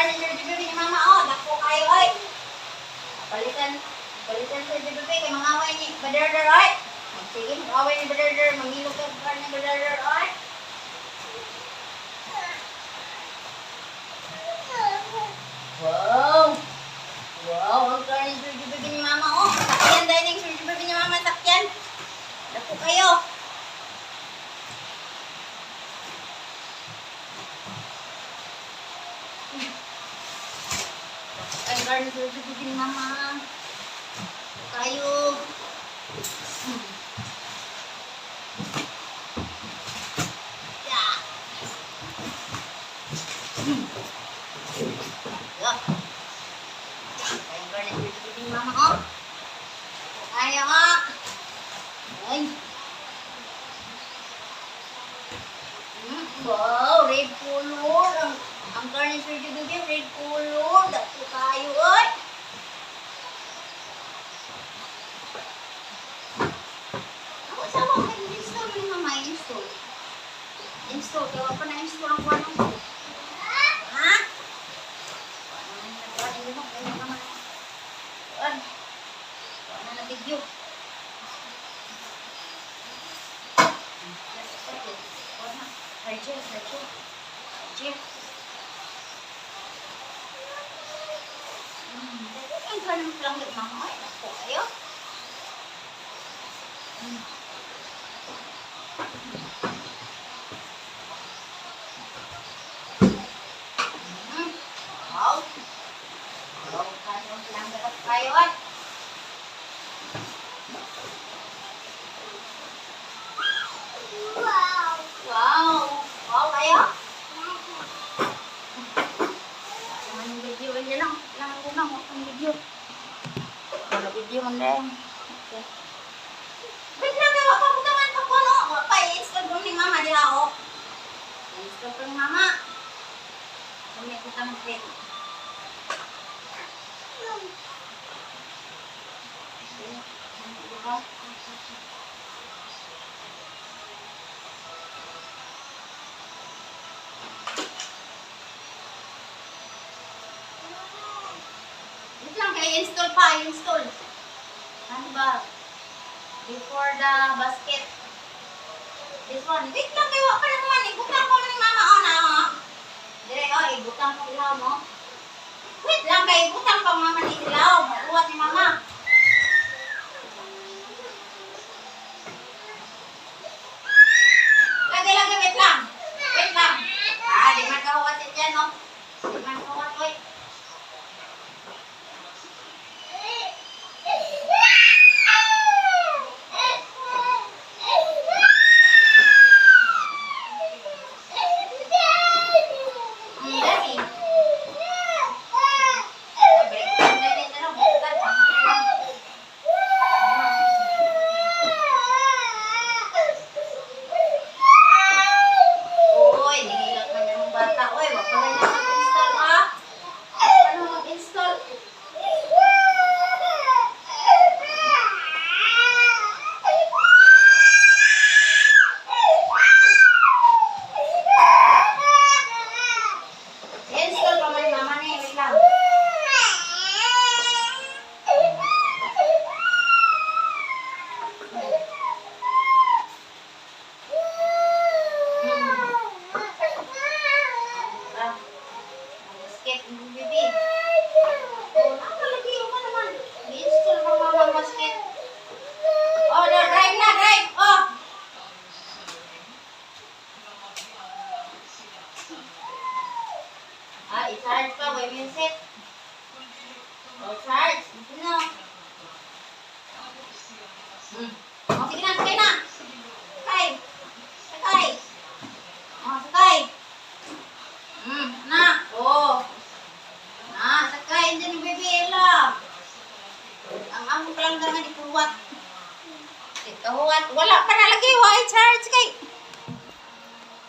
garnish yung bibig ni mama, oh. Dako kayo, oy. Palitan sa bibig kay mga away ni Badarder, oy. Sige, mag-away ni Badarder. Mamilog ka pa ni Badarder, oy. Wow! Wow, ang garnish yung bibig ni mama, oh. Sakyan, dahil yung bibig ni mama, sakyan. Dako kayo. Ang garnish yung bibig ni mama. Kayo. Yeah. Yeah. Ang garnish yung bibig ni mama, oh. Kaya nga. Ay. Wow, red color. Ang garnish yung bibig, red color. Dako kayo, oy. Install, kaya wala pa na-install ang kuha ng phone. Ha? Kuha na video. Rachel. Ang ganun lang yung mga ay, ako kayo. Wow kayo? Ang video aja lang gunang ang video. Kalau video mandang. Okay. Bigla na ako butangan pa ko no. Pa install ko ni mama diha o. Install ko ni mama. Kami kita mag-play. Install. Ano ba? Before the basket. This one. Wait lang kayo. Wala naman. Ibutang ko ni mama. O na. Dire, o. Ibutang ko ilaw mo. Wait lang kayo. Ibutang ko mama ni ilaw. Maluwat ni mama. Lagi. Wait lang. Di man kahuwat yan, no? Di man kahuwat, oy. I-charge pa, may music. Charge. Ito na. Sige na, sakay na. Sakay. Sakay. Na. Sakay. Hindi ni baby Ella. Ang among lang naman ikuwat. Wala pa nalagay. Why charge kay?